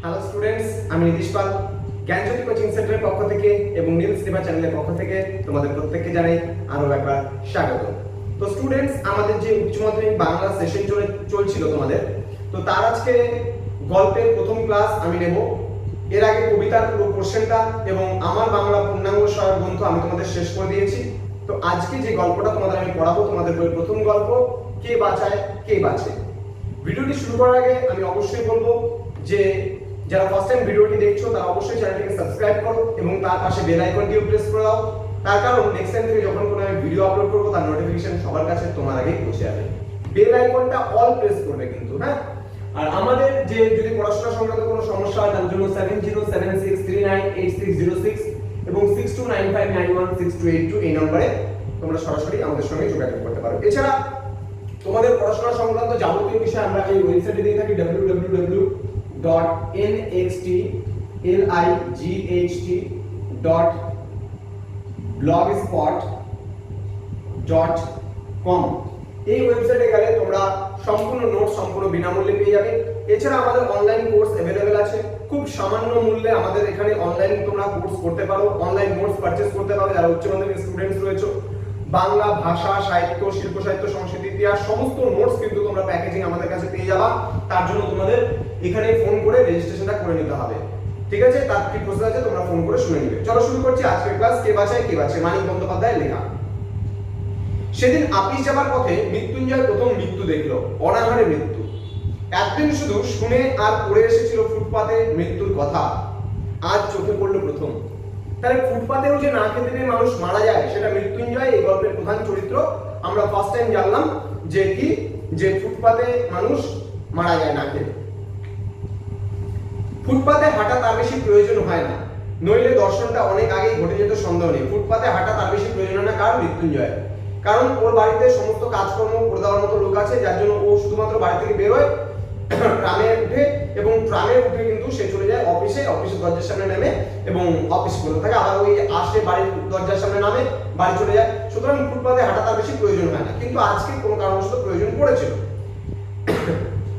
Hello students, আমি নীতিশ পাল জ্ঞানজ্যোতি coaching সেন্টারের পক্ষ থেকে এবং নীলস নেভা চ্যানেলের পক্ষ থেকে তোমাদের প্রত্যেককে জানাই আরো একবার স্বাগত। তো স্টুডেন্টস, আমাদের যে উচ্চ মাধ্যমিক বাংলা সেশন চলছিল তোমাদের, তো তার আজকে গল্পের প্রথম ক্লাস আমি নেব। এর আগে কবিতার পুরো কোশ্চেনটা এবং আমার বাংলা পূর্ণাঙ্গ সহায়ক গ্রন্থ আমি তোমাদের শেষ করে দিয়েছি। তো আজকে যে গল্পটা তোমাদের আমি পড়াবো, তোমাদের বইয়ের প্রথম গল্প কে বাঁচায় কে বাঁচে। ভিডিওটি শুরু করার আগে আমি অবশ্যই বলবো যে যারা ফার্স্ট টাইম ভিডিওটি দেখছো তারা অবশ্যই চ্যানেলটিকে সাবস্ক্রাইব করো এবং তার পাশে বেল আইকনটিও প্রেস করে দাও। তার কারণ নেক্সট টাইম থেকে যখন কোনো আমি ভিডিও আপলোড করব তার নোটিফিকেশন সবার কাছে তোমার আগেই পৌঁছে যাবে। বেল আইকনটা অল প্রেস করবে কিন্তু, হ্যাঁ। আর আমাদের যে যদি পড়াশোনা সংক্রান্ত কোনো সমস্যা হয় তার জন্য 7076398606 এবং 6295916282 এই নম্বরে তোমরা সরাসরি আমাদের সঙ্গে যোগাযোগ করতে পারো। এছাড়া তোমাদের পড়াশোনা সংক্রান্ত যাবতীয় বিষয় আমরা এই ওয়েবসাইটে দিয়ে থাকি www.nxt.light.blogspot.com। এই ওয়েবসাইটে গেলে তোমরা সম্পূর্ণ নোট সম্পূর্ণ বিনামূল্যে পেয়ে যাবে। এছাড়া আমাদের অনলাইন কোর্স अवेलेबल আছে, খুব সামান্য মূল্যে আমাদের এখানে অনলাইন তোমরা কোর্স করতে পারো, অনলাইন নোটস পারচেজ করতে পারো। যারা উচ্চ মাধ্যমিক স্টুডেন্টস রয়েছে, বাংলা ভাষা, সাহিত্য, শিল্প সাহিত্য, সংস্কৃতি, ইতিহাস সমস্ত নোটস কিন্তু তোমরা প্যাকেজিং আমাদের কাছে পেয়ে যাবা। তার জন্য তোমাদের এখানে ফোন করে রেজিস্ট্রেশনটা করে নিতে হবে, ঠিক আছে? তার কি প্রসেস আছে তোমরা ফোন করে শুনে নিবে। চলো শুরু করছি আজকের ক্লাস। কে বাঁচায় কে বাঁচে, মানিক বন্দ্যোপাধ্যায়ের লেখা। সেদিন আপিস যাবার পথে মৃত্যুঞ্জয় প্রথম মৃত্যু দেখলো, অনাহারে মৃত্যু। একদিন শুধু শুনে আর পড়ে এসেছিল ফুটপাতে মৃত্যুর কথা, আজ চোখে পড়লো প্রথম। তাহলে ফুটপাতেও যে না খেতে পেয়ে মানুষ মারা যায় সেটা মৃত্যুঞ্জয় এই গল্পের প্রধান চরিত্র। আমরা ফার্স্ট টাইম জানলাম যে কি, যে ফুটপাতে মানুষ মারা যায় না খেতে। ফুটপাতে হাঁটা তার বেশি প্রয়োজন হয় না, নইলে দর্শনটা অনেক আগেই ঘটে যেত সন্দেহ নেই। ফুটপাতে হাঁটা তার বেশি প্রয়োজন হয় না, কারণ মৃত্যুঞ্জয়, কারণ ওর বাড়িতে সমস্ত কাজকর্ম করে দেওয়ার মতো লোক আছে, যার জন্য ও শুধুমাত্র বাড়ি থেকে বেরোয়, ট্রামে উঠে এবং ট্রামে উঠে কিন্তু সে চলে যায় অফিসে, অফিসের দরজার সামনে নেমে এবং অফিস করতে থাকে, আবার ওই আসে বাড়ির দরজার সামনে নামে বাড়ি চলে যায়। সুতরাং ফুটপাতে হাঁটা তার বেশি প্রয়োজন হয় না, কিন্তু আজকে কোনো কারণবশত প্রয়োজন পড়েছিল।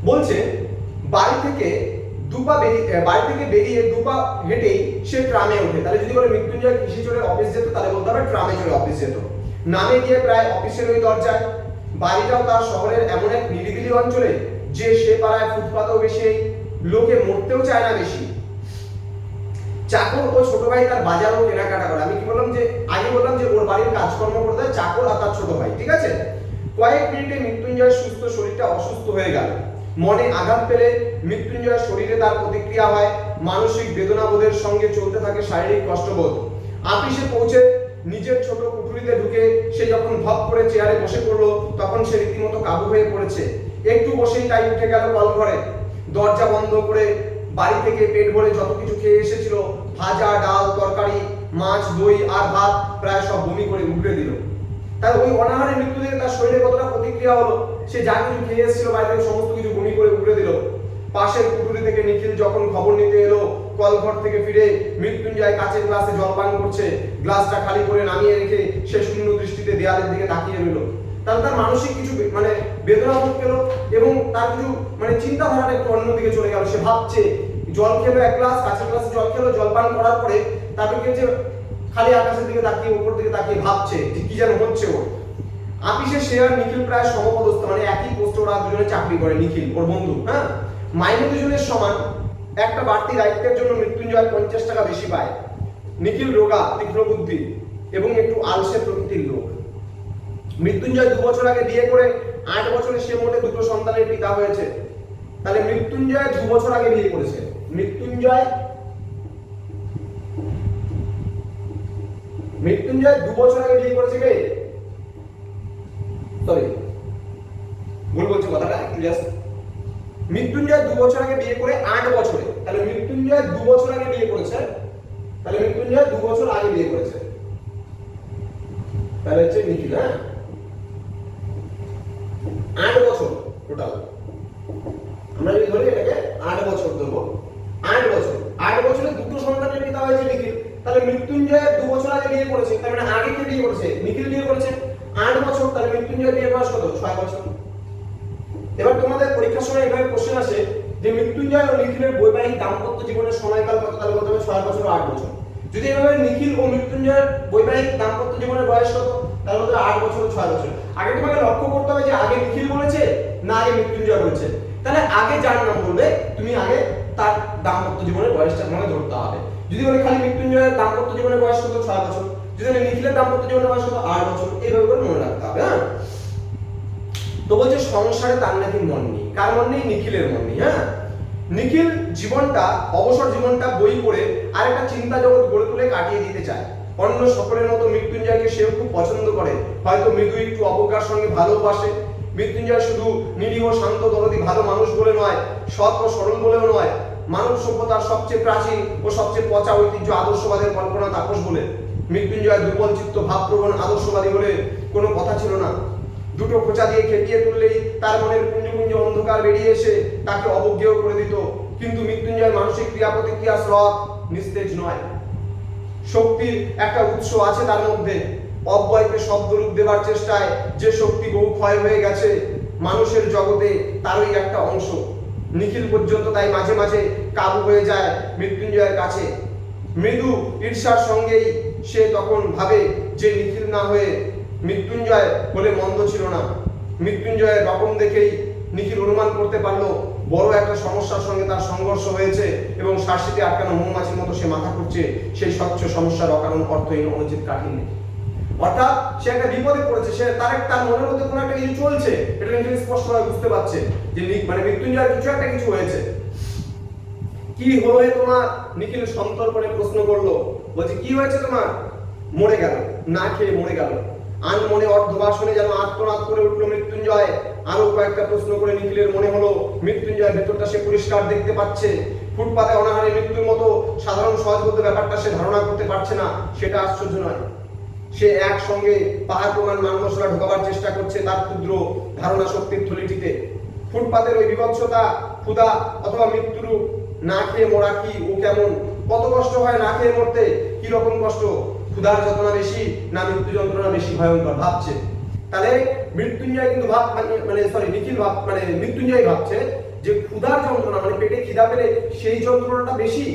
বলছে বাড়ি থেকে বেরিয়ে দুপা হেঁটেই সে ট্রামে ওঠে। তাহলে যদি বলে মৃত্যুঞ্জয় কিসে চড়ে অফিস যেত, তাহলে বলতে হবে ট্রামে চড়ে অফিস যেত। নামে গিয়ে প্রায় অফিসের ওই দরজায়। বাড়িটাও তার শহরের এমন এক নিরিবিলি অঞ্চলে যে সে পাড়ায় ফুটপাতেও বেশি লোকে মরতেও চায় না বেশি। চাকর ও ছোট ভাই তার বাজারও কেনাকাটা করে। আমি কি বললাম, যে আগে বললাম যে ওর বাড়ির কাজকর্ম করতে হয় চাকর আর তার ছোট ভাই, ঠিক আছে? কয়েক মিনিটে মৃত্যুঞ্জয়ের সুস্থ শরীরটা অসুস্থ হয়ে গেল। মনে আঘাত পেলে মৃত্যুঞ্জয়ের শরীরে তার প্রতিক্রিয়া হয়, মানসিক বেদনাবোধের সঙ্গে চলতে থাকে শারীরিক কষ্টবোধ। আপিসে পৌঁছে নিজের ছোট কুঠুরিতে ঢুকে সে যখন ধপ করে চেয়ারে বসে পড়লো, তখন সে রীতিমতো কাবু হয়ে পড়েছে। একটু বসেই তাই উঠে গেল কলঘরে, দরজা বন্ধ করে বাড়ি থেকে পেট ভরে যত কিছু খেয়ে এসেছিল, ভাজা, ডাল, তরকারি, মাছ, দই আর ভাত, প্রায় সব বমি করে উগড়ে দিল। তার ওই অনাহারে মৃত্যু থেকে তার শরীরে কতটা প্রতিক্রিয়া হলো, সে যা কিছু খেয়ে এসেছিল বাইরে থেকে সমস্ত কিছু বমি করে উগড়ে দিল। পাশের কুঠুরি থেকে নিখিল যখন খবর নিতে এলো, কলঘর থেকে ফিরে মৃত্যুঞ্জয় কাচের গ্লাসে জল পান করছে। গ্লাসটা খালি করে নামিয়ে রেখে সে শূন্য দৃষ্টিতে দেয়ালের দিকে তাকিয়ে রইল। তাহলে তার মানসিক কিছু বেদনা বোধ পেল এবং তার কিছু চিন্তাধারাটা একটু অন্যদিকে চলে গেল। সে ভাবছে, জল খেলো এক গ্লাস, কাচের গ্লাসে জল খেলো, জল পান করার পরে তারপরে কি হচ্ছে, খালি আকাশের দিকে তাকিয়ে উপর দিকে তাকিয়ে ভাবছে যে কি যেন হচ্ছে ওর। আপিসে সে আর নিখিল প্রায় সমপদস্থ, একই পোস্টে ওরা দুজনে চাকরি করে। নিখিল ওর বন্ধু, হ্যাঁ, মাইনে দুজনের সমান। একটা বাড়তি দায়িত্বের জন্য মৃত্যুঞ্জয় 50 টাকা বেশি পায়। নিখিল রোগা, তীক্ষ্ণ বুদ্ধি এবং একটু আলসে প্রকৃতির লোক। মৃত্যুঞ্জয় 2 বছর আগে বিয়ে করে 8 বছরে সে মোটে 2 সন্তানের পিতা হয়েছে। তাহলে মৃত্যুঞ্জয় 2 বছর আগে বিয়ে করেছে। মৃত্যুঞ্জয় 2 বছর আগে বিয়ে করেছে কে? সরি, ভুল বলছি কথাটা, জাস্ট মৃত্যুঞ্জয় 2 বছর আগে বিয়ে করে 8 বছরে। তাহলে মৃত্যুঞ্জয় 2 বছর আগে বিয়ে করেছে, তাহলে মৃত্যুঞ্জয় 2 বছর আগে বিয়ে করেছে। তাহলে হচ্ছে নিখিল, হ্যাঁ, 8 বছর টোটাল। আমরা যদি ধরি এটাকে 8 বছর ধরবো, 8 বছরে 2 সন্তানের পিতা হয়েছে নিখিল। তাহলে মৃত্যুঞ্জয় 2 বছর আগে বিয়ে করেছে, তার মানে আগে কে বিয়ে করেছে? নিখিল বিয়ে করেছে। 8 বছর, তাহলে মৃত্যুঞ্জয় বিয়ে বয়স কত? 6 বছর। এবার তোমাদের পরীক্ষার সময় এভাবে কোশ্চেন আসে যে মৃত্যুঞ্জয় ও নিখিলের বৈবাহিক দাম্পত্য জীবনের সময়কাল কত, তাহলে বলতে হবে 6 বছর ও 8 বছর। যদি এভাবে নিখিল ও মৃত্যুঞ্জয়ের বৈবাহিক দাম্পত্য জীবনের বয়স কত, তাহলে বলতে হবে 8 বছর ও 6 বছর। আগে তোমাকে লক্ষ্য করতে হবে যে আগে নিখিল বলেছে না আগে মৃত্যুঞ্জয় বলেছে। তাহলে আগে যার নাম বলবে তুমি আগে তার দাম্পত্য জীবনের বয়সটা তোমাকে ধরতে হবে। যদি বলে খালি মৃত্যুঞ্জয়ের দাম্পত্য জীবনের বয়স কত 6 বছর, যদি বলে নিখিলের দাম্পত্য জীবনের বয়স কত 8 বছর, এইভাবে করে মনে রাখতে হবে। হ্যাঁ, তো বলছে সংসারে তার নাকি মন নেই। কার মন নেই? নিখিলের মন নেই। হ্যাঁ, নিখিল জীবনটা, অবসর জীবনটা বই পড়ে আর একটা চিন্তা জগৎ গড়ে তুলে কাটিয়ে দিতে চায়। অন্য সকলের মতো মৃত্যুঞ্জয়কে সেও খুব পছন্দ করে, হয়তো মৃদু একটু অবজ্ঞার সঙ্গে ভালোবাসে। মৃত্যুঞ্জয় শুধু নিরীহ শান্ত দরদি ভালো মানুষ বলে নয়, সৎ ও সরল বলেও নয়, মানব সভ্যতার সবচেয়ে প্রাচীন ও সবচেয়ে পচা ঐতিহ্য আদর্শবাদের কল্পনা তাপস বলে। মৃত্যুঞ্জয় দুর্বল চিত্ত ভাবপ্রবণ আদর্শবাদী বলে কোনো কথা ছিল না। দুটো খোঁচা দিয়ে খেপিয়ে তুললেই তার মনের পুঞ্জ পুঞ্জ অন্ধকার বেরিয়ে এসে তাকে অবজ্ঞেয় করে দিত। কিন্তু মৃত্যুঞ্জয় মানসিক ক্রিয়া প্রতিক্রিয়া স্রোত নিস্তেজ নয়। শক্তির একটা উৎস আছে তার মধ্যে। অব্যয়কে শব্দরূপ দেবার চেষ্টায় যে শক্তি বহু ক্ষয় হয়ে গেছে মানুষের জগতে, তারই একটা অংশ। নিখিল পর্যন্ত তাই মাঝে মাঝে কাবু হয়ে যায় মৃত্যুঞ্জয়ের কাছে। মৃদু ঈর্ষার সঙ্গেই সে তখন ভাবে যে নিখিল না হয়ে মৃত্যুঞ্জয় বলে মন্দ ছিল না। মৃত্যুঞ্জয়ের রকম দেখেই নিখিল অনুমান করতে পারলো বড় একটা সমস্যার সঙ্গে তার সংঘর্ষ হয়েছে এবং শাসিতে আটকানো মৌমাছির মতো সে মাথা ঘুরছে সেই স্বচ্ছ সমস্যার অকারণ অর্থহীন অনুচিত কাঠিন্য। অর্থাৎ সে একটা বিপদে পড়েছে, সে তার মনের মধ্যে কোনো একটা কিছু চলছে, এটা নিখিল স্পষ্টভাবে বুঝতে পারছে যে মানে মৃত্যুঞ্জয়ের কিছু একটা কিছু হয়েছে। কি হলো তোমার? নিখিল সন্তর্পণে প্রশ্ন করলো। বলছে কি হয়েছে তোমার? মরে গেল, না খেয়ে মরে গেল। আনমনে অর্ধবাসনে যেন আত্মনাদ করে উঠলো মৃত্যুঞ্জয়। আরো কয়েকটা প্রশ্ন করে নিখিলের মনে হলো মৃত্যুঞ্জয়ের ভেতরটা সে পরিষ্কার দেখতে পাচ্ছে। ফুটপাতে অনাহারে মৃত্যুর মতো সাধারণ সহজবোধ্য ব্যাপারটা সে ধারণা করতে পারছে না, সেটা আশ্চর্য নয়। সে একসঙ্গে পাহাড় প্রমাণ মান মশলা ঢোকাবার চেষ্টা করছে তার ক্ষুদ্র ধারণা শক্তির থলিটিতে। ফুটপাতের ওই বিভৎসতা, ক্ষুধা অথবা মৃত্যুরূপ না খেয়ে মরা কি ও কেমন? কত কষ্ট হয় না খেয়ে মরতে? কি রকম কষ্ট? ক্ষুধার যন্ত্রণা বেশি না মৃত্যু যন্ত্রণা বেশি ভয়ঙ্কর? ভাবছে। তাহলে মৃত্যুঞ্জয় কিন্তু মৃত্যুঞ্জয় ভাবছে যে ক্ষুধার যন্ত্রণা মানে পেটে খিদা পেলে সেই যন্ত্রণাটা বেশি,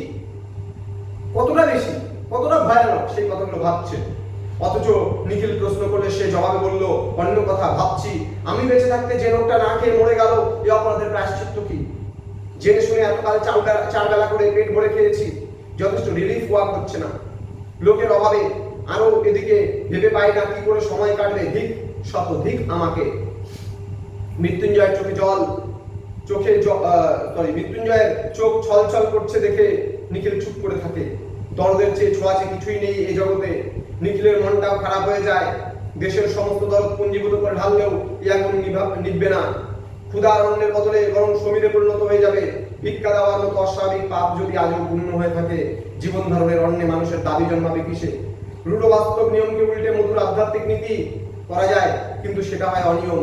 কতটা বেশি, কতটা ভয়ানক সেই কথাগুলো ভাবছে। অথচ নিখিল প্রশ্ন করলে সে জবাবে বলল অন্য কথা। ভাবছি আমি বেঁচে থাকতে যে লোকটা না খেয়ে মরে গেল, এই অপরাধের প্রায়শ্চিত্ত কি? জেনে শুনে এতকাল চার বেলা করে পেট ভরে খেয়েছি, যথেষ্ট রিলিফ ওয়ার্ক হচ্ছে না। লোকের অভাবে আরো এদিকে ভেবে পাই না কি করে সময় কাটবে। ধিক শত ধিক আমাকে। মৃত্যুঞ্জয়ের মৃত্যুঞ্জয়ের চোখ ছলছল করছে দেখে নিখিল চুপ করে থাকে। দরদের চেয়ে ছোঁয়াচে কিছুই নেই এই জগতে। নিখিলের মনটাও খারাপ হয়ে যায়। দেশের সমস্ত দরদ পুঞ্জীভূত করে ঢাললেও এই আগুন নিভবে না। ক্ষুধার অন্যের বদলে বরং সমীরে পরিণত হয়ে যাবে। ভিক্ষা দেওয়ার মতো অস্বাভাবিক পাপ যদি আজও পূর্ণ হয়ে থাকে, জীবন ধারণের অন্যে মানুষের দাবি জন্মাবে কিসে? রূঢ় বাস্তব নিয়মকে উল্টে মধুর আধ্যাত্মিক নীতি করা যায়, কিন্তু সেটা হয় অনিয়ম।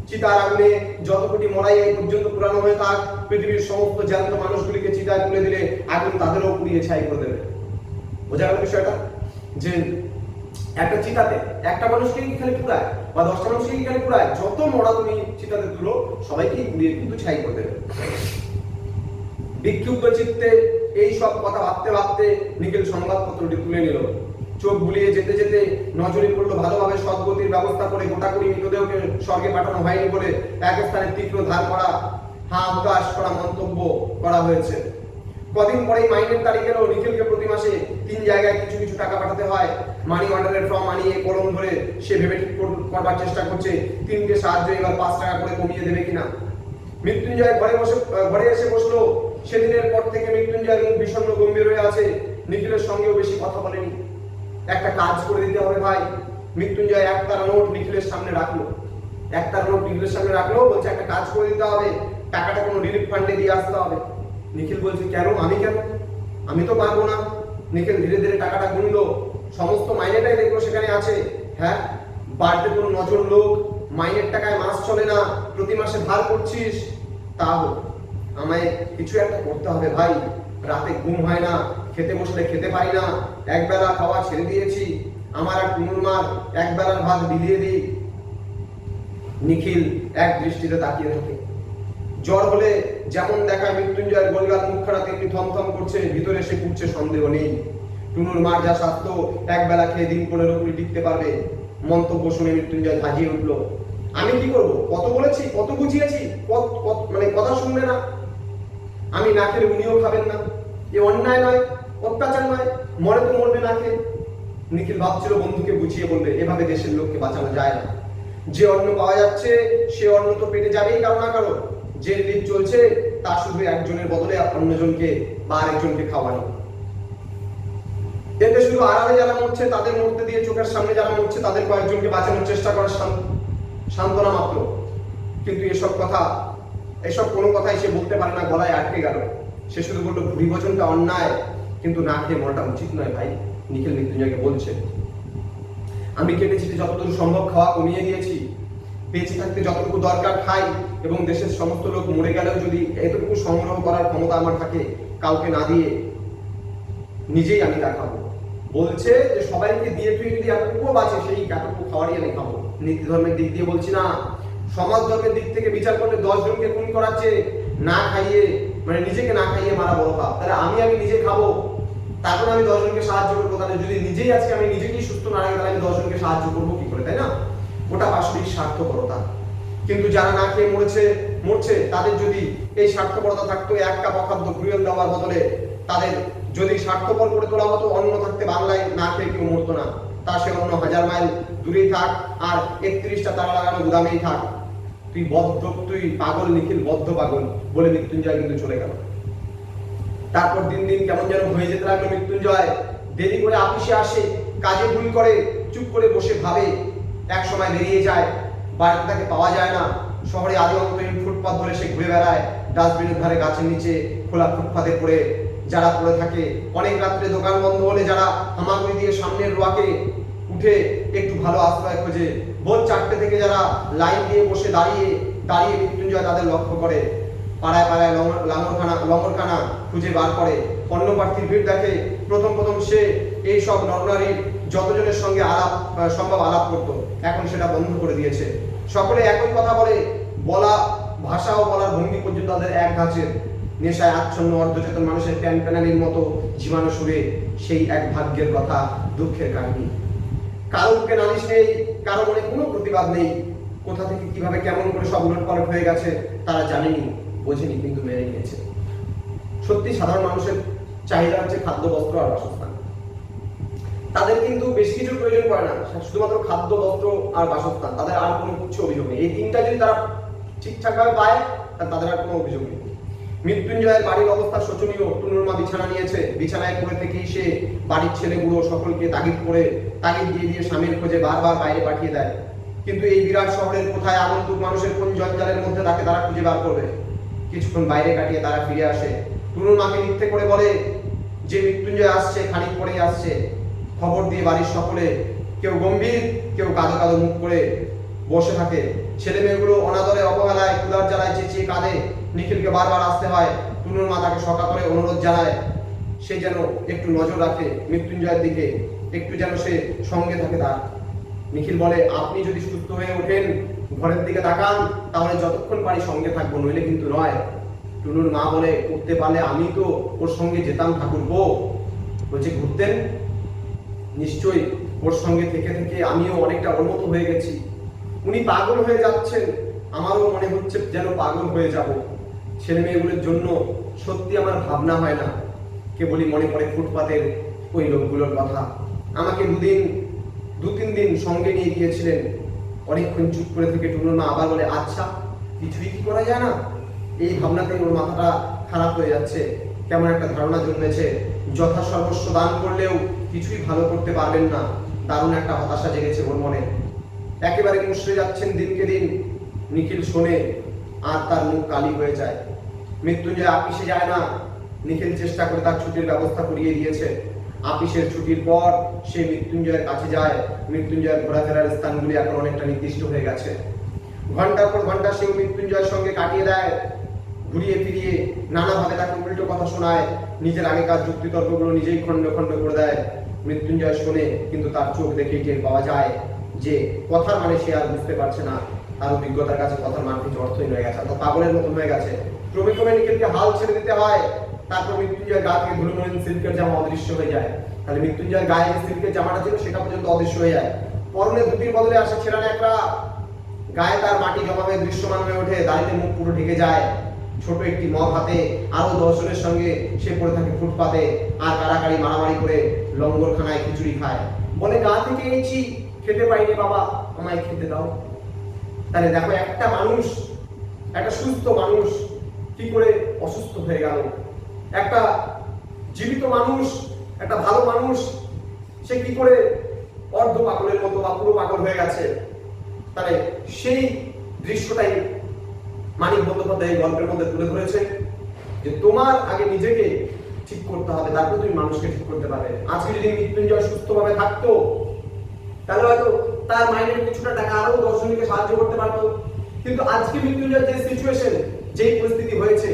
চিতার আগুনে যত কোটি মরাই এই পর্যন্ত পুরানো হয়ে থাক, পৃথিবীর সমস্ত জ্যান্ত মানুষগুলিকে চিতায় তুলে দিলে আগুন তাদেরও পুড়িয়ে ছাই করে দেবে। বোঝা গেল বিষয়টা? যে একটা চিতাতে একটা মানুষকে কি খালি পুরায় বা 10টা মানুষকে কি খালি পুরায়? যত মরা তুমি চিতাতে তুলো সবাইকে পুড়িয়ে কিন্তু ছাই করে দেবে। বিক্ষুব্ধ চিত্তে এই সব কথা ভাবতে ভাবতে নিখিল সংবাদপত্রটি তুলে নিল। চোখ বুলিয়ে যেতে যেতে নজরে পড়লো ভালোভাবে সদ্গতির ব্যবস্থা করে গোটাকুড়ি মৃতদেহকে স্বর্গে পাঠানো হয়নি বলে এক স্থানে তীব্র ধার করা উদাস করা মন্তব্য করা হয়েছে। কদিন পরেই মাইনের তারিখ এলো। নিখিলকে প্রতি মাসে 3 জায়গায় কিছু কিছু টাকা পাঠাতে হয়। মানি অর্ডারের ফর্ম আনিয়ে কলম ধরে সে ভেবে ঠিক করবার চেষ্টা করছে 3টে সাহায্য এবার 5 টাকা করে কমিয়ে দেবে কিনা। মৃত্যুঞ্জয় ঘরে এসে বসলো। সেদিনের পর থেকে মৃত্যুঞ্জয়ের মুখ বিষণ্ণ গম্ভীর হয়ে আছে। নিখিলের সঙ্গেও বেশি কথা বলেনি। একটা কাজ করে দিতে হবে ভাই। মৃত্যুঞ্জয় একটার নোট নিখিলের সামনে রাখলো। বলছে একটা কাজ করে দিতে হবে, টাকাটা কোনো রিলিফ ফান্ডে দিয়ে আসতে হবে। নিখিল বলছে কেন? আমি তো পারবো না। নিখিল ধীরে ধীরে টাকাটা গুনলো। সমস্ত মাইনেটাই দেখলো সেখানে আছে। হ্যাঁ, বাড়িতে কোনো নজর লোক, মাইনের টাকায় মাস চলে না, প্রতি মাসে ধার করছিস। তাও আমায় কিছু একটা করতে হবে ভাই। রাতে ঘুম হয় না, খেতে বসলে খেতে পারি না, একবেলা খাওয়া ছেড়ে দিয়েছি। আমার আর টুনুর মার একবেলার ভাত বিলিয়ে দিই। নিখিল এক দৃষ্টিতে তাকিয়ে থাকে। জ্বর হলে যেমন দেখায় মৃত্যুঞ্জয়ের গোলগাল মুখখানা তেমনি থমথম করছে, ভিতরে সে পুড়ছে, সন্দেহ নেই। টুনুর মার যা স্বাস্থ্য, এক বেলা খেয়ে দিন 15-20 টিকতে পারবে। মন্তব্য শুনে মৃত্যুঞ্জয় ধাজিয়ে উঠলো। আমি কি করব? কত বলেছি, কত বুঝিয়েছি, মানে কথা শুনবে না। আমি না খেলে উনিও খাবেন না। এ অন্যায় নয়, অত্যাচার নয়, মরে তো মরবে না খেয়ে। নিখিল ভাবছিল বন্ধুকে বুঝিয়ে বলবে, এভাবে দেশের লোককে বাঁচানো যায় না। যে অন্ন পাওয়া যাচ্ছে সে অন্ন তো পেটে যাবেই কারো না কারো। যে লিপ চলছে তা শুধু একজনের বদলে অন্যজনকে বা আরেকজনকে খাওয়ানো। এতে শুধু আড়ালে যারা মরছে তাদের মধ্যে দিয়ে চোখের সামনে যারা মরছে তাদের কয়েকজনকে বাঁচানোর চেষ্টা করার সান্ত্বনা মাত্র। কিন্তু এসব কোনো কথাই সে বলতে পারে না, গলায় আটকে গেল। সে শুধু বললো, ভুরি ভোজনটা অন্যায়, কিন্তু না খেয়ে মরাটা উচিত নয় ভাই। নিখিল মৃত্যুঞ্জয়কে বলছে, আমি কেটে ছেটে যতটুকু সম্ভব খাওয়া কমিয়ে দিয়েছি। বেঁচে থাকতে যতটুকু দরকার খাই, এবং দেশের সমস্ত লোক মরে গেলেও যদি এতটুকু সংগ্রহ করার ক্ষমতা আমার থাকে, কাউকে না দিয়ে নিজেই আমি তা খাবো। বলছে যে সবাইকে দিয়ে তুই যদি এতটুকুও বাঁচে, সেই এতটুকু খাওয়ারই আমি খাবো। নীতি ধর্মের দিক দিয়ে বলছি না, সমাজ ধর্মের দিক থেকে বিচার করলে 10 জনকে খুন করাচ্ছে না খাইয়ে, মানে নিজেকে না খাইয়ে মারা বড় পাপ। তাহলে আমি নিজে খাবো, তারপর আমি 10 জনকে সাহায্য করবো। তাহলে যদি নিজেই আজকে আমি নিজেকেই সুস্থ না রাখি, তাহলে আমি 10 জনকে সাহায্য করবো কি করে, তাই না? ওটা বাস্তবিক স্বার্থপরতা। কিন্তু যারা না খেয়ে মরছে তাদের যদি এই স্বার্থপরতা থাকতো, এক কাপ অখাদ্য ফুরিয়াল দেওয়ার বদলে তাদের যদি স্বার্থপর করে তোলা হতো, অন্ন থাকতে বাংলায় না খেয়ে কেউ মরতো না। তা সে অন্য 1000 মাইল দূরেই থাক, আর 31টা তারা লাগানো গুদামেই থাক। তুই পাগল নিখিল, বদ্ধ পাগল বলে মৃত্যুঞ্জয় কিন্তু চলে গেল। তারপর দিন দিন কেমন যেন হয়ে যেতে লাগলো মৃত্যুঞ্জয়। দেরি করে অফিসে আসে, কাজে ভুল করে, চুপ করে বসে ভাবে। এক সময় বেরিয়ে যায়, বাড়িতে তাকে পাওয়া যায় না। শহরে আদি অন্তহীন ফুটপাথ ধরে সে ঘুরে বেড়ায়, ডাস্টবিনের ধারে, গাছের নিচে, খোলা ফুটপাথে পড়ে যারা পড়ে থাকে। অনেক রাত্রে দোকান বন্ধ হলে যারা হামাগুড়ি দিয়ে সামনের রোয়াকে উঠে একটু ভালো আশ্রয় খোঁজে। ভোর 4টে থেকে যারা লাইন দিয়ে বসে দাঁড়িয়ে মৃত্যুঞ্জয় তাদের লক্ষ্য করে। পাড়ায় পাড়ায় লঙ্গরখানা খুঁজে বার করে, অন্য প্রার্থীর ভিড় দেখে। প্রথম সে এই সব নরনারীর যতজনের সঙ্গে সম্ভব আলাপ করতো, এখন সেটা বন্ধ করে দিয়েছে। সকলে একই কথা বলে, বলা ভাষা ও বলার ভঙ্গি পর্যন্ত তাদের এক ধাঁচের। নেশায় আচ্ছন্ন অর্ধচেতন মানুষের প্যানপ্যানানির মতো জীবাণু সুরে সেই এক ভাগ্যের কথা, দুঃখের কাহিনী। কারো মুখে নালিশ নেই, কারো মনে কোনো প্রতিবাদ নেই। কোথা থেকে কিভাবে কেমন করে সব উলটপালট হয়ে গেছে তারা জানেনি, বোঝেনি, কিন্তু মেনে নিয়েছে। সত্যি সাধারণ মানুষের চাহিদা হচ্ছে খাদ্য, বস্ত্র আর বাসস্থান। তাদের কিন্তু বেশি কিছু প্রয়োজন পড়ে না, শুধুমাত্র খাদ্য, বস্ত্র আর বাসস্থান। তাদের আর কোনো কিছু অভিযোগ নেই। এই তিনটা যদি তারা ঠিকঠাক ভাবে পায়, তাদের আর কোনো অভিযোগ নেই। মৃত্যুঞ্জয়ের বাড়ির অবস্থা শোচনীয়। টুনুর মা বিছানা নিয়েছে, বিছানায় পড়ে থেকেই সে বাড়ির ছেলে বুড়ো সকলকে তাগিদ দিয়ে স্বামীর খোঁজে বারবার বাইরে পাঠিয়ে দেয়। কিন্তু এই বিরাট শহরের কোথায় আগন্তুক মানুষের কোন জঞ্জালের মধ্যে তাকে তারা খুঁজে বার করবে? কিছুক্ষণ বাইরে কাটিয়ে তারা ফিরে আসে। টুনুর মাকে মিথ্যে করে বলে যে মৃত্যুঞ্জয় আসছে, খানিক পরেই আসছে। খবর দিয়ে বাড়ির সকলে কেউ গম্ভীর, কেউ কাঁদো কাঁদো মুখ করে বসে থাকে। ছেলে মেয়েগুলো অনাদরে, অবহেলায়, ক্ষুধার জ্বালায় চেঁচিয়ে কাঁদে। নিখিলকে বারবার আসতে হয়। টুনুর মা তাকে সকা করে অনুরোধ জানায় সে যেন একটু নজর রাখে মৃত্যুঞ্জয়ের দিকে, একটু যেন সে সঙ্গে থাকে তার। নিখিল বলে, আপনি যদি সুস্থ হয়ে ওঠেন, ঘরের দিকে তাকান, তাহলে যতক্ষণ পারি সঙ্গে থাকবো, নইলে কিন্তু নয়। টুনুর মা বলে, উঠতে পারলে আমি তো ওর সঙ্গে যেতাম ঠাকুরপো। বলছে, ঘুরতেন? নিশ্চয়ই, ওর সঙ্গে থেকে থেকে আমিও অনেকটা উন্নত হয়ে গেছি। উনি পাগল হয়ে যাচ্ছেন, আমারও মনে হচ্ছে যেন পাগল হয়ে যাব। ছেলে মেয়েগুলোর জন্য সত্যি আমার ভাবনা হয় না, কেবলই মনে পড়ে ফুটপাতের ওই লোকগুলোর কথা। আমাকে 2-3 দিন সঙ্গে নিয়ে গিয়েছিলেন। অনেকক্ষণ চুপ করে থেকে টুনুর মা আবার বলে, আচ্ছা, কিছুই কি করা যায় না? এই ভাবনাতেই ওর মাথাটা খারাপ হয়ে যাচ্ছে। কেমন একটা ধারণা জন্মেছে, যথাসর্বস্ব দান করলেও কিছুই ভালো করতে পারবেন না। দারুণ একটা হতাশা জেগেছে ওর মনে। একেবারে মুশড়ে যাচ্ছেন দিনকে দিন। নিখিল শোনে আর তার মুখ কালি হয়ে যায়। মৃত্যুঞ্জয় আপিসে যায় না। নিখিল চেষ্টা করে তার ছুটির ব্যবস্থা করিয়ে দিয়েছে। আপিসের ছুটির পর সে মৃত্যুঞ্জয়ের কাছে যায়। মৃত্যুঞ্জয়ের ঘোরাফেরার স্থানগুলি এখন অনেকটা নির্দিষ্ট হয়ে গেছে। ঘন্টার পর ঘন্টা সেও মৃত্যুঞ্জয়ের সঙ্গে কাটিয়ে দেয়। ঘুরিয়ে ফিরিয়ে নানাভাবে তাকে উল্টো কথা শোনায়, নিজের আগেকার যুক্তিতর্কগুলো নিজেই খণ্ড খণ্ড করে দেয়। মৃত্যুঞ্জয় শোনে, কিন্তু তার চোখ দেখেই টের পাওয়া যায় যে কথার মানে সে আর বুঝতে পারছে না। তার অভিজ্ঞতার কাছে কথার মান কিছু অর্থহীন হয়ে গেছে, অর্থাৎ পাগলের মতন হয়ে গেছে। ক্রমে ক্রমে নিখিলকে হাল ছেড়ে দিতে হয়। তারপর মৃত্যুঞ্জয়ের গা থেকে ধুলো মলিন সিল্কের জামা অদৃশ্য হয়ে যায়। তাহলে মৃত্যুঞ্জয়ের গায়ে যে সিল্কের জামাটা ছিল সেটা পর্যন্ত অদৃশ্য হয়ে যায়। পরনে ধুতির বদলে আসে ছেঁড়া ন্যাকড়া, গায়ে তার মাটি জমা হয়ে দৃশ্যমান হয়ে ওঠে, দাড়িতে মুখ পুরো ঢেকে যায়। ছোট একটি মগ হাতে আরো 10 জনের সঙ্গে সে পড়ে থাকে ফুটপাতে, আর কাড়াকাড়ি মারামারি করে লঙ্গরখানায় খিচুড়ি খায়। বলে গা থেকে এনেছি, খেতে পাইনি বাবা, আমায় খেতে দাও। তাহলে দেখো একটা মানুষ, একটা সুস্থ মানুষ কি করে অসুস্থ হয়ে গেল, একটা জীবিত মানুষ, একটা ভালো মানুষ সে কি করে অর্ধ পাগলের মতো বা পুরো পাগল হয়ে গেছে। তাহলে সেই দৃশ্যটাই মানিক বন্দ্যোপাধ্যায় গল্পের মধ্যে তুলে ধরেছে যে তোমার আগে নিজেকে ঠিক করতে হবে, তারপর তুমি মানুষকে ঠিক করতে পারবে। আজকে যদি মৃত্যুঞ্জয় সুস্থভাবে থাকতো তাহলে হয়তো তার মাইনের কিছুটা টাকা আরো 10 জনকে সাহায্য করতে পারতো। কিন্তু আজকে মৃত্যুঞ্জয়ের যে সিচুয়েশন, যেই পরিস্থিতি হয়েছে,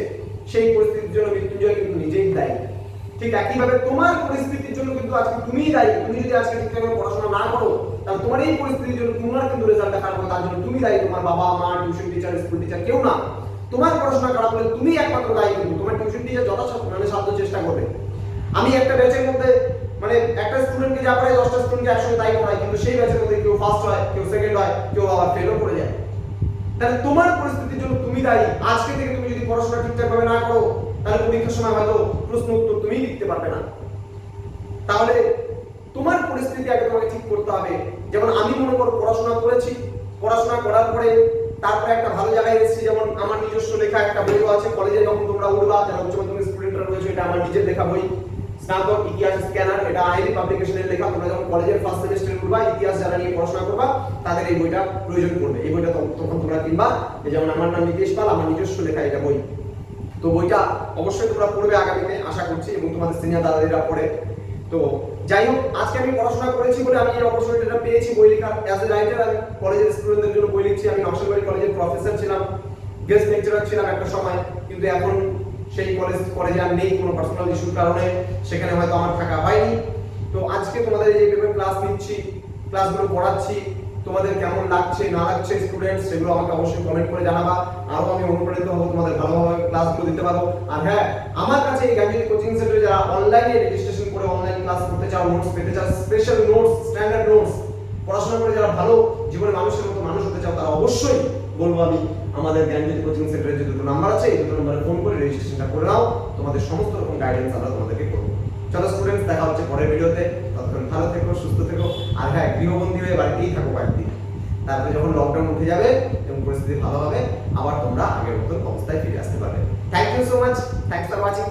সেই পরিস্থিতির জন্য মৃত্যুঞ্জয় কিন্তু নিজেই দায়ী। ঠিক একইভাবে তোমার পরিস্থিতির জন্য কিন্তু আজকে তুমিই দায়ী। তুমি যদি আজকে ঠিকঠাক পড়াশোনা না করো তাহলে তোমার এই পরিস্থিতির জন্য তোমার কিন্তু রেজাল্ট খারাপ হবে, তার জন্য তুমি দায়ী। তোমার বাবা মা, টিউশন টিচার, স্কুল টিচার কেউ না। তোমার পড়াশোনা খারাপ হলে তুমি একমাত্র দায়ী। কিন্তু তোমার টিউশন টিচার যথাসাধ্য চেষ্টা করবে। আমি একটা ব্যাচের মধ্যে একটা স্টুডেন্টকে যা পড়াই 10টা স্টুডেন্টকে একসঙ্গে তাই পড়াই, কিন্তু সেই ব্যাচের মধ্যে কেউ ফার্স্ট হয়, কেউ সেকেন্ড হয়, কেউ আবার ফেলও করে যায়। তাহলে তোমার পরিস্থিতির জন্য তুমি দায়ী। আজকে থেকে তুমি যদি পড়াশোনা ঠিকঠাক ভাবে না করো তাহলে পরীক্ষার সময় হয়তো প্রশ্ন উত্তর তুমিই লিখতে পারবে না। তাহলে তোমার পরিস্থিতি আগে তোমাকে ঠিক করতে হবে। যেমন আমি মনে করো পড়াশোনা করেছি, পড়াশোনা করার পরে তারপরে একটা ভালো জায়গায় এসেছি। যেমন আমার নিজস্ব লেখা একটা বইও আছে, কলেজে যখন তোমরা উঠবা, যারা উচ্চ মাধ্যমিক স্টুডেন্টরা রয়েছে, এটা আমার নিজের লেখা বই, স্নাতক ইতিহাস স্ক্যানার, এটা আইএনই পাবলিকেশনের লেখা। তোমরা যখন কলেজের ফার্স্ট সেমিস্টারে উঠবা, ইতিহাস যারা নিয়ে পড়াশোনা করবা তাদের এই বইটা প্রয়োজন পড়বে। এই বইটা তখন তোমরা কিনবা। যেমন আমার নাম নিতেশ পাল, আমার নিজস্ব লেখা এটা বই। তো বইটা অবশ্যই তোমরা পড়বে আগামীতে আশা করছি, এবং তোমাদের সিনিয়র দাদাদিরা পড়ে। তো যাই হোক, আজকে আমি পড়াশোনা করেছি বলে আমি এই অপরচুনিটিটা পেয়েছি বই লেখার। অ্যাজ এ রাইটার আমি কলেজের স্টুডেন্টদের জন্য বই লিখছি। আমি নকশালবাড়ি কলেজের প্রফেসর ছিলাম, গেস্ট লেকচারার ছিলাম একটা সময়, কিন্তু এখন সেই কলেজে আমি নেই কোনো পার্সোনাল ইস্যুর কারণে, সেখানে হয়তো আমার থাকা হয়নি। তো আজকে তোমাদের এই যে পেপার ক্লাস নিচ্ছি, ক্লাসগুলো পড়াচ্ছি, তোমাদের কেমন লাগছে না লাগছে স্টুডেন্টস, সেগুলো আমাকে অবশ্যই কমেন্ট করে জানাবা। আরো আমি অনুপ্রাণিত হব তোমাদের ভালোভাবে ক্লাসগুলো দিতে পারবো। আর হ্যাঁ, আমার কাছে এই জ্ঞানজ্যোতি কোচিং সেন্টারে যারা অনলাইনে রেজিস্ট্রেশন করে অনলাইন ক্লাস করতে চাও, নোটস পেতে চাও, স্পেশাল নোটস, স্ট্যান্ডার্ড নোটস, পড়াশোনা করে যারা ভালো জীবনে মানুষের মতো মানুষ হতে চাও, তারা অবশ্যই বলবো আমি আমাদের জ্ঞানজ্যোতি কোচিং সেন্টারের যে দুটো নাম্বার আছে, এই দুটো নাম্বারে ফোন করে রেজিস্ট্রেশনটা করে নাও। তোমাদের সমস্ত রকম গাইডেন্স আমরা তোমাদেরকে করবো। চলো স্টুডেন্টস, দেখা হচ্ছে পরের ভিডিওতে। ততক্ষণ ভালো থেকো, সুস্থ থেকো। আর হ্যাঁ, গৃহবন্দী হয়ে বাড়িতেই থাকো কয়েকদিন। তারপরে যখন লকডাউন উঠে যাবে এবং পরিস্থিতি ভালো হবে, আবার তোমরা আগের মতো অবস্থায় ফিরে আসতে পারবে। Thank you so much, thanks for watching.